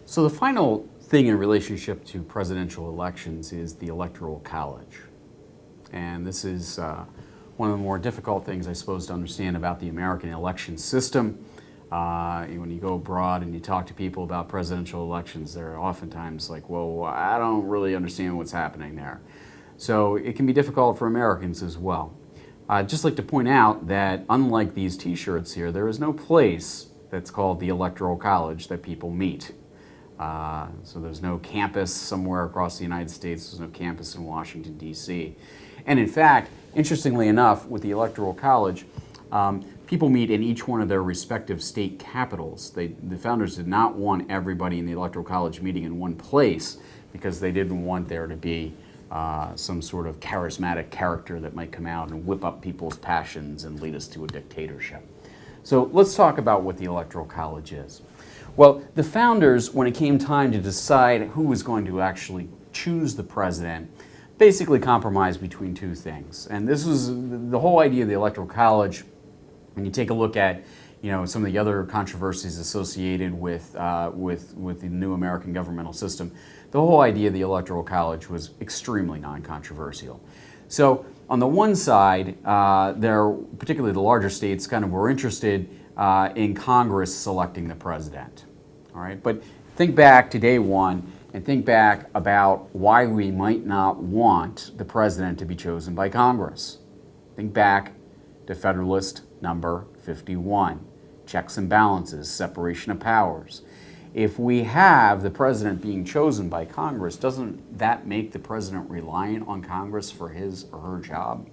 So the final thing in relationship to presidential elections is the Electoral College. And this is one of the more difficult things, I suppose, to understand about the American election system. When you go abroad and you talk to people about presidential elections, they're oftentimes like, well, I don't really understand what's happening there. So it can be difficult for Americans as well. I'd just like to point out that unlike these t-shirts here, there is no place that's called the Electoral College that people meet. So there's no campus somewhere across the United States, there's no campus in Washington, D.C. And in fact, interestingly enough, with the Electoral College, people meet in each one of their respective state capitals. The founders did not want everybody in the Electoral College meeting in one place because they didn't want there to be some sort of charismatic character that might come out and whip up people's passions and lead us to a dictatorship. So let's talk about what the Electoral College is. Well, the founders, when it came time to decide who was going to actually choose the president, basically compromised between two things. And this was the whole idea of the Electoral College. When you take a look at, some of the other controversies associated with the new American governmental system, the whole idea of the Electoral College was extremely non-controversial. So on the one side, particularly the larger states, kind of were interested in Congress selecting the president. All right, but think back to day one and think back about why we might not want the president to be chosen by Congress. Think back to Federalist number 51, checks and balances, separation of powers. If we have the president being chosen by Congress, doesn't that make the president reliant on Congress for his or her job?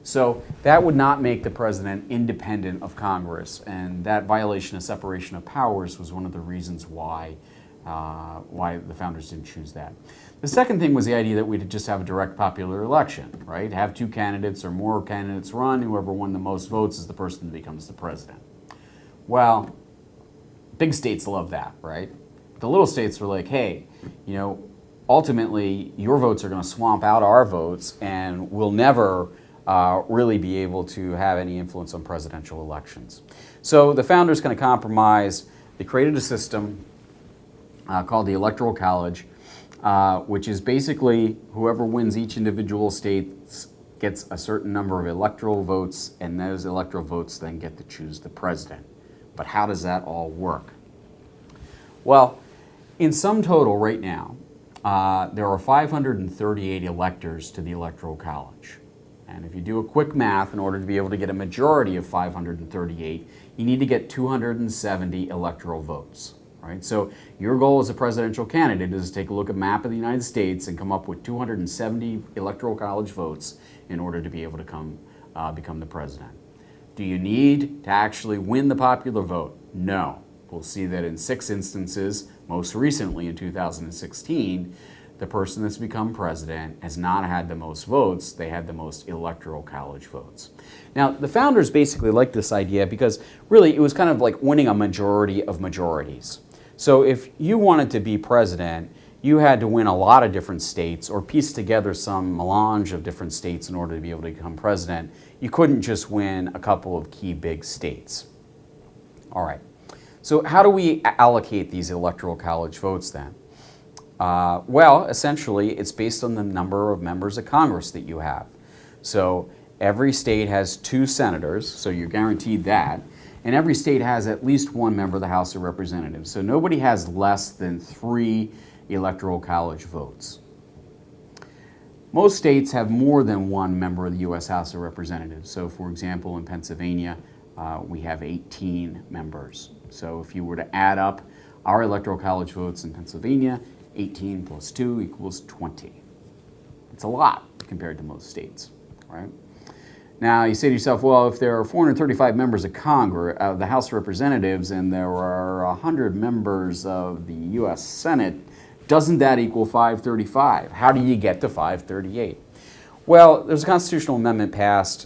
So that would not make the president independent of Congress, and that violation of separation of powers was one of the reasons why the founders didn't choose that. The second thing was the idea that we'd just have a direct popular election, right? Have two candidates or more candidates run, whoever won the most votes is the person that becomes the president. Well, big states love that, right? The little states were like, hey, ultimately your votes are going to swamp out our votes and we'll never really be able to have any influence on presidential elections. So the founders kind of compromised. They created a system called the Electoral College, which is basically whoever wins each individual state gets a certain number of electoral votes, and those electoral votes then get to choose the president. But how does that all work? Well, in sum total right now, there are 538 electors to the Electoral College. And if you do a quick math, in order to be able to get a majority of 538, you need to get 270 electoral votes. Right? So your goal as a presidential candidate is to take a look at a map of the United States and come up with 270 Electoral College votes in order to be able to become the president. Do you need to actually win the popular vote? No. We'll see that in 6 instances, most recently in 2016, the person that's become president has not had the most votes, they had the most Electoral College votes. Now, the founders basically liked this idea because really it was kind of like winning a majority of majorities. So if you wanted to be president, you had to win a lot of different states or piece together some melange of different states in order to be able to become president. You couldn't just win a couple of key big states. All right, so how do we allocate these Electoral College votes then? Well, essentially, it's based on the number of members of Congress that you have. So every state has 2 senators, so you're guaranteed that. And every state has at least 1 member of the House of Representatives. So nobody has less than 3 Electoral College votes. Most states have more than 1 member of the U.S. House of Representatives. So for example, in Pennsylvania, we have 18 members. So if you were to add up our Electoral College votes in Pennsylvania, 18 plus 2 equals 20. It's a lot compared to most states, right? Now, you say to yourself, well, if there are 435 members of Congress, the House of Representatives, and there are 100 members of the U.S. Senate, doesn't that equal 535? How do you get to 538? Well, there's a constitutional amendment passed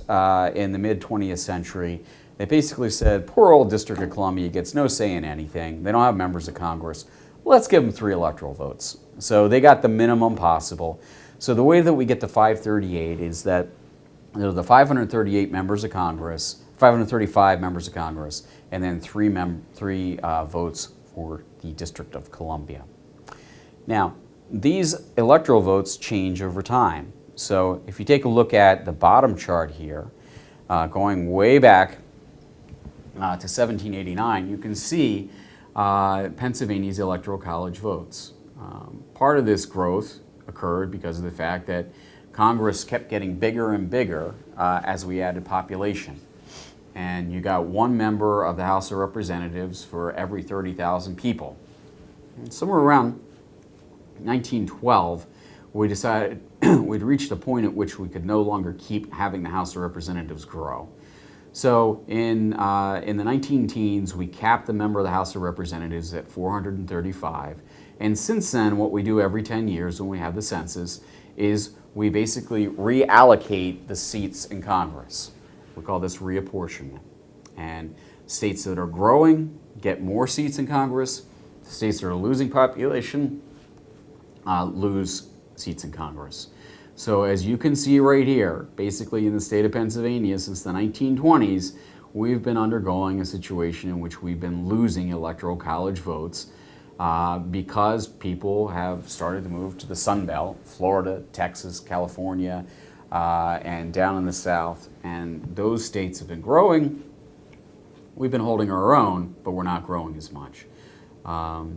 in the mid-20th century that basically said, poor old District of Columbia gets no say in anything. They don't have members of Congress. Let's give them 3 electoral votes. So they got the minimum possible. So the way that we get to 538 is that there are the 538 members of Congress, 535 members of Congress, and then 3 votes for the District of Columbia. Now, these electoral votes change over time. So if you take a look at the bottom chart here, going way back to 1789, you can see Pennsylvania's Electoral College votes. Part of this growth occurred because of the fact that Congress kept getting bigger and bigger as we added population. And you got one member of the House of Representatives for every 30,000 people. And somewhere around 1912, we decided we'd reached a point at which we could no longer keep having the House of Representatives grow. So in the 19-teens, we capped the member of the House of Representatives at 435. And since then, what we do every 10 years when we have the census is we basically reallocate the seats in Congress. We call this reapportionment. And states that are growing get more seats in Congress. States that are losing population lose seats in Congress. So as you can see right here, basically in the state of Pennsylvania since the 1920s, we've been undergoing a situation in which we've been losing electoral college votes because people have started to move to the Sun Belt, Florida, Texas, California, and down in the South. And those states have been growing. We've been holding our own, but we're not growing as much.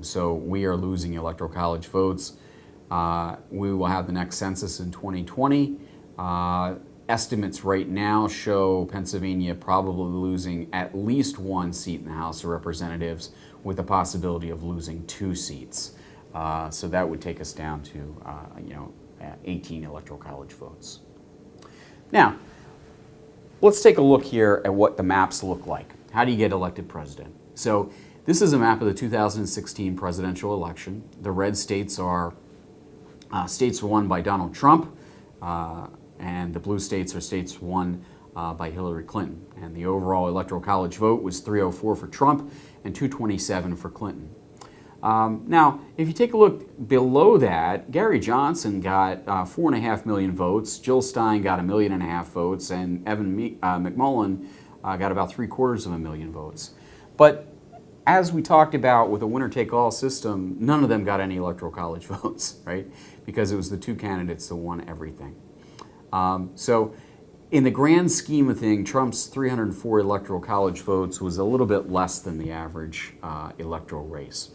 So we are losing electoral college votes. We will have the next census in 2020. Estimates right now show Pennsylvania probably losing at least one seat in the House of Representatives with the possibility of losing 2 seats. So that would take us down to 18 electoral college votes. Now, let's take a look here at what the maps look like. How do you get elected president? So this is a map of the 2016 presidential election. The red states are states won by Donald Trump, and the blue states are states won by Hillary Clinton. And the overall electoral college vote was 304 for Trump and 227 for Clinton. Now, if you take a look below that, Gary Johnson got 4.5 million votes, Jill Stein got 1.5 million votes, and Evan McMullen got about 750,000 votes. But as we talked about with a winner-take-all system, none of them got any electoral college votes, right? Because it was the 2 candidates that won everything. So in the grand scheme of things, Trump's 304 electoral college votes was a little bit less than the average electoral race.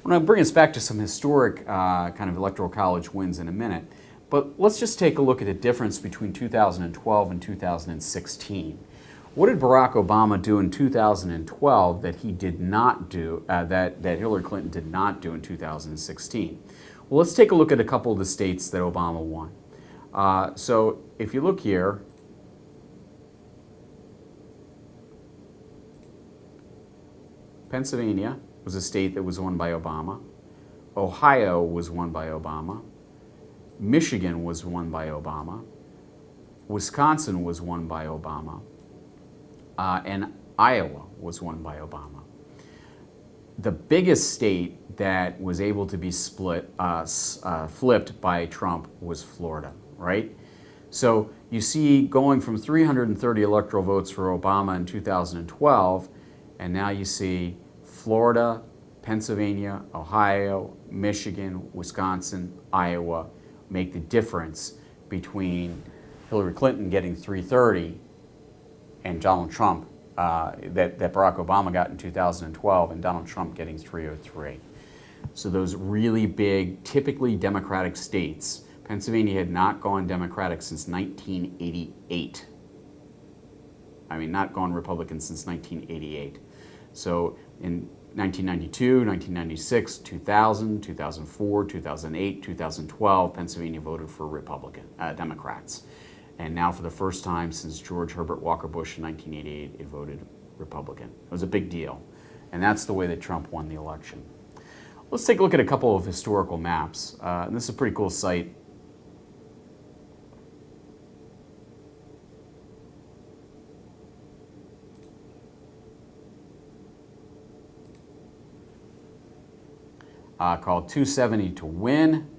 I'm going to bring us back to some historic kind of electoral college wins in a minute, but let's just take a look at the difference between 2012 and 2016. What did Barack Obama do in 2012 that he did not do, that Hillary Clinton did not do in 2016? Well, let's take a look at a couple of the states that Obama won. So if you look here, Pennsylvania was a state that was won by Obama. Ohio was won by Obama. Michigan was won by Obama. Wisconsin was won by Obama. And Iowa was won by Obama. The biggest state that was able to be flipped by Trump was Florida, right? So you see going from 330 electoral votes for Obama in 2012, and now you see Florida, Pennsylvania, Ohio, Michigan, Wisconsin, Iowa make the difference between Hillary Clinton getting 330 and Donald Trump, that Barack Obama got in 2012, and Donald Trump getting 303. So those really big, typically Democratic states, Pennsylvania had not gone Democratic since 1988. I mean, not gone Republican since 1988. So in 1992, 1996, 2000, 2004, 2008, 2012, Pennsylvania voted for Democrats. And now for the first time since George Herbert Walker Bush in 1988, it voted Republican. It was a big deal. And that's the way that Trump won the election. Let's take a look at a couple of historical maps. And this is a pretty cool site. Called 270 to Win.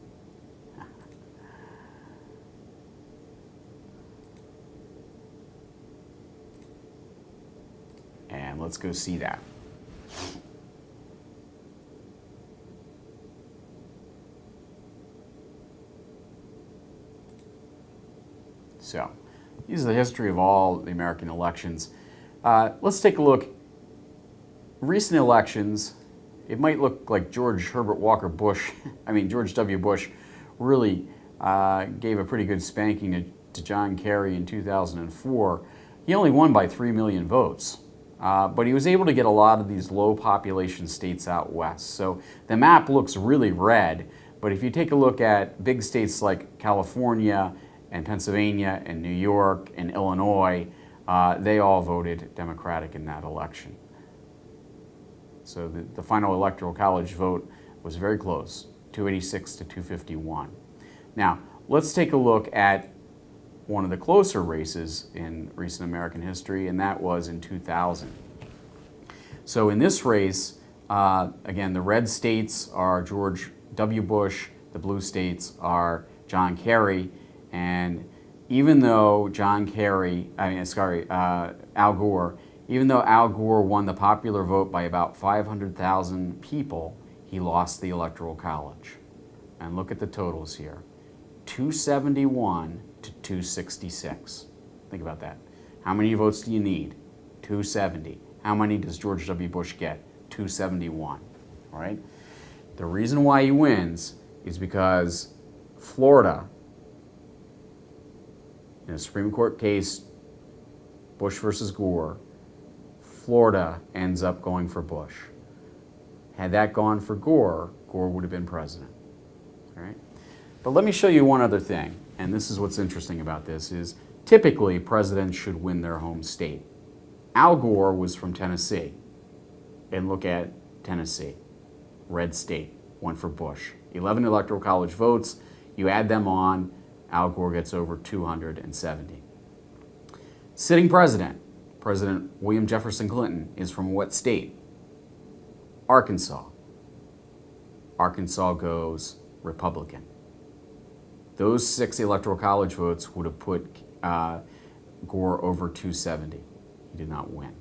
And let's go see that. So, these are the history of all the American elections. Let's take a look. Recent elections, it might look like George W. Bush really gave a pretty good spanking to John Kerry in 2004. He only won by 3 million votes, but he was able to get a lot of these low population states out west. So the map looks really red, but if you take a look at big states like California and Pennsylvania and New York and Illinois, they all voted Democratic in that election. So the final Electoral College vote was very close, 286 to 251. Now, let's take a look at one of the closer races in recent American history, and that was in 2000. So in this race, again, the red states are George W. Bush, the blue states are John Kerry, and even though Al Gore, even though Al Gore won the popular vote by about 500,000 people, he lost the Electoral College. And look at the totals here, 271 to 266. Think about that. How many votes do you need? 270. How many does George W. Bush get? 271. All right? The reason why he wins is because Florida, in a Supreme Court case, Bush versus Gore, Florida ends up going for Bush. Had that gone for Gore, Gore would have been president. All right? But let me show you one other thing, and this is what's interesting about this, is typically presidents should win their home state. Al Gore was from Tennessee, and look at Tennessee, red state, went for Bush. 11 Electoral College votes, you add them on, Al Gore gets over 270. Sitting president, President William Jefferson Clinton, is from what state? Arkansas. Arkansas goes Republican. Those 6 Electoral College votes would have put Gore over 270. He did not win,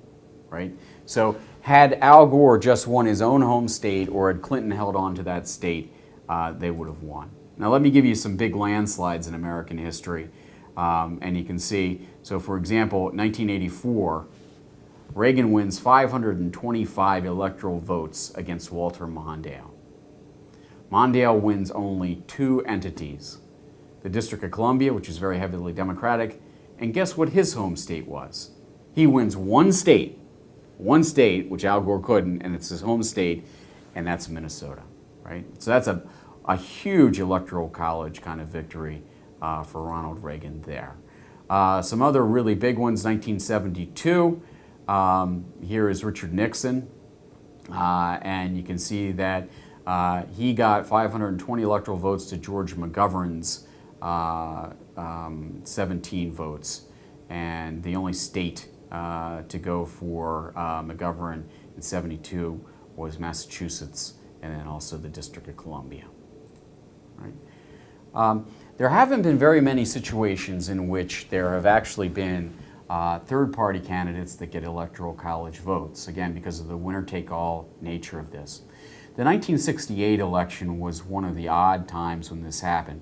right? So had Al Gore just won his own home state, or had Clinton held on to that state, they would have won. Now let me give you some big landslides in American history. And you can see, so for example, 1984, Reagan wins 525 electoral votes against Walter Mondale. Mondale wins only 2 entities, the District of Columbia, which is very heavily Democratic, and guess what his home state was? He wins one state, which Al Gore couldn't, and it's his home state, and that's Minnesota, right? So that's a huge Electoral College kind of victory for Ronald Reagan there. Some other really big ones, 1972, here is Richard Nixon, and you can see that he got 520 electoral votes to George McGovern's 17 votes, and the only state to go for McGovern in 72 was Massachusetts, and then also the District of Columbia. Right? There haven't been very many situations in which there have actually been third-party candidates that get Electoral College votes, again, because of the winner-take-all nature of this. The 1968 election was one of the odd times when this happened.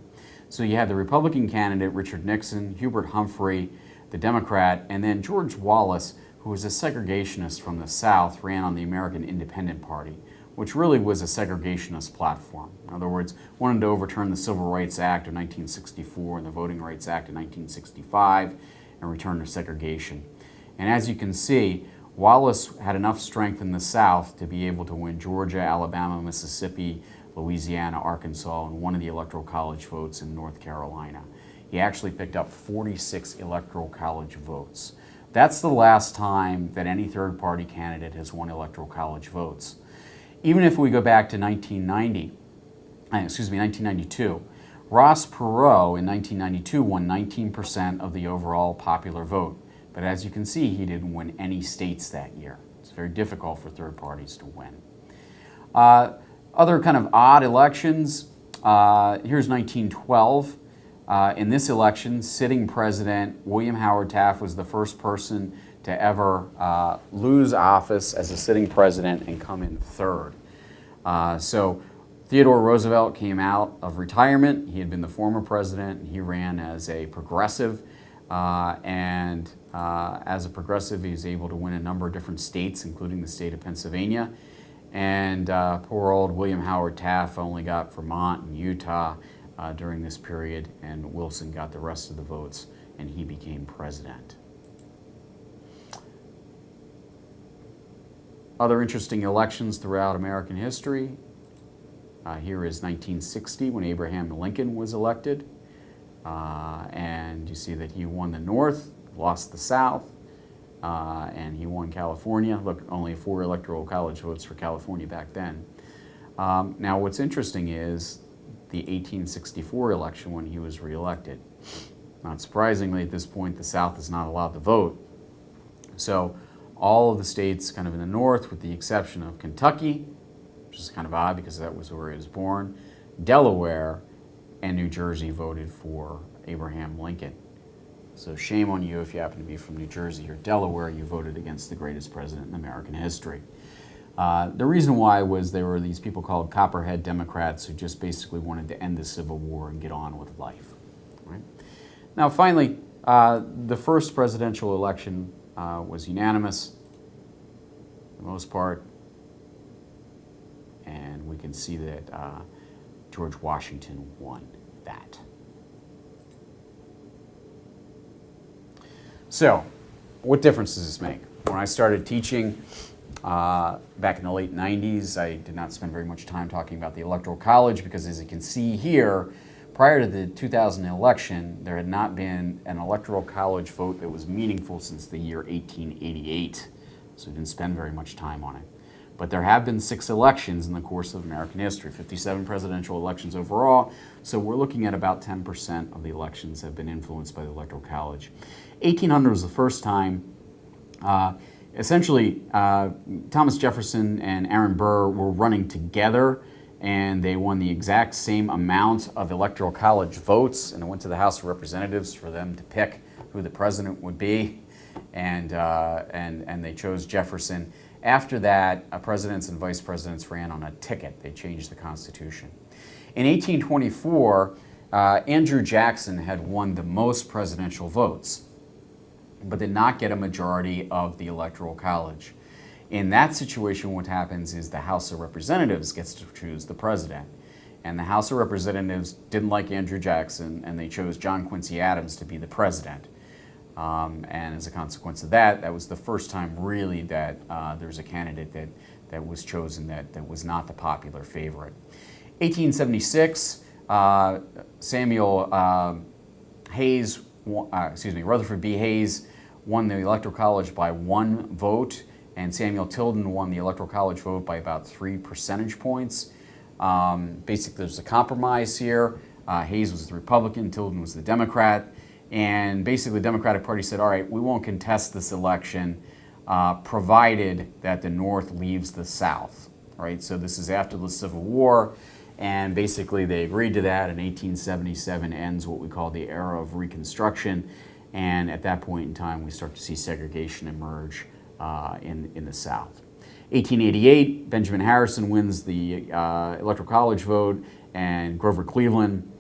So you had the Republican candidate, Richard Nixon, Hubert Humphrey, the Democrat, and then George Wallace, who was a segregationist from the South, ran on the American Independent Party, which really was a segregationist platform. In other words, wanted to overturn the Civil Rights Act of 1964 and the Voting Rights Act of 1965 and return to segregation. And as you can see, Wallace had enough strength in the South to be able to win Georgia, Alabama, Mississippi, Louisiana, Arkansas, and one of the Electoral College votes in North Carolina. He actually picked up 46 Electoral College votes. That's the last time that any third-party candidate has won Electoral College votes. Even if we go back to 1992, Ross Perot in 1992 won 19% of the overall popular vote. But as you can see, he didn't win any states that year. It's very difficult for third parties to win. Other kind of odd elections, here's 1912. In this election, sitting president William Howard Taft was the first person to ever lose office as a sitting president and come in third. So Theodore Roosevelt came out of retirement. He had been the former president, and he ran as a progressive. As a progressive, he was able to win a number of different states, including the state of Pennsylvania. And poor old William Howard Taft only got Vermont and Utah during this period, and Wilson got the rest of the votes, and he became president. Other interesting elections throughout American history. Here is 1960, when Abraham Lincoln was elected. And you see that he won the North, lost the South, and he won California. Look, only 4 Electoral College votes for California back then. Now, what's interesting is the 1864 election when he was reelected. Not surprisingly, at this point, the South is not allowed to vote. So all of the states kind of in the North, with the exception of Kentucky, which is kind of odd because that was where he was born, Delaware, and New Jersey voted for Abraham Lincoln. So shame on you if you happen to be from New Jersey or Delaware, you voted against the greatest president in American history. The reason why was there were these people called Copperhead Democrats who just basically wanted to end the Civil War and get on with life. Right? Now finally, the first presidential election was unanimous for the most part, and we can see that George Washington won that. So, what difference does this make? When I started teaching back in the late 90s, I did not spend very much time talking about the Electoral College because, as you can see here, prior to the 2000 election, there had not been an Electoral College vote that was meaningful since the year 1888. So we didn't spend very much time on it. But there have been 6 elections in the course of American history, 57 presidential elections overall. So we're looking at about 10% of the elections have been influenced by the Electoral College. 1800 was the first time. Essentially, Thomas Jefferson and Aaron Burr were running together, and they won the exact same amount of Electoral College votes, and it went to the House of Representatives for them to pick who the president would be, and they chose Jefferson. After that, presidents and vice presidents ran on a ticket. They changed the Constitution. In 1824, Andrew Jackson had won the most presidential votes, but did not get a majority of the Electoral College. In that situation, what happens is the House of Representatives gets to choose the president. And the House of Representatives didn't like Andrew Jackson, and they chose John Quincy Adams to be the president. And as a consequence of that, that was the first time really that there was a candidate that was chosen that was not the popular favorite. 1876, Rutherford B. Hayes won the Electoral College by 1 vote, and Samuel Tilden won the Electoral College vote by about 3 percentage points. Basically, there's a compromise here. Hayes was the Republican, Tilden was the Democrat. And basically, the Democratic Party said, all right, we won't contest this election provided that the North leaves the South, right? So this is after the Civil War, and basically they agreed to that. And 1877 ends what we call the era of Reconstruction, and at that point in time, we start to see segregation emerge in the South. 1888, Benjamin Harrison wins the Electoral College vote, and Grover Cleveland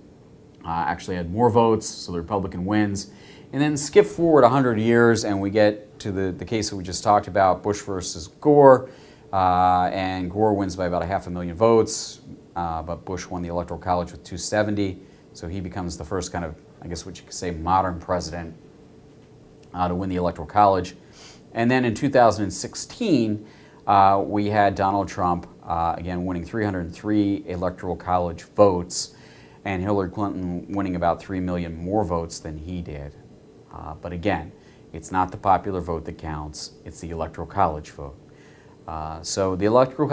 actually had more votes, so the Republican wins. And then skip forward 100 years, and we get to the case that we just talked about, Bush versus Gore, and Gore wins by about 500,000 votes, but Bush won the Electoral College with 270, so he becomes the first kind of, I guess what you could say, modern president to win the Electoral College. And then in 2016, we had Donald Trump, again, winning 303 Electoral College votes, and Hillary Clinton winning about 3 million more votes than he did. But again, it's not the popular vote that counts, it's the Electoral College vote. So the Electoral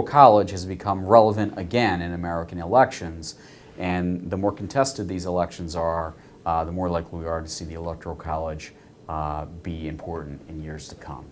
College has become relevant again in American elections, and the more contested these elections are, the more likely we are to see the Electoral College be important in years to come.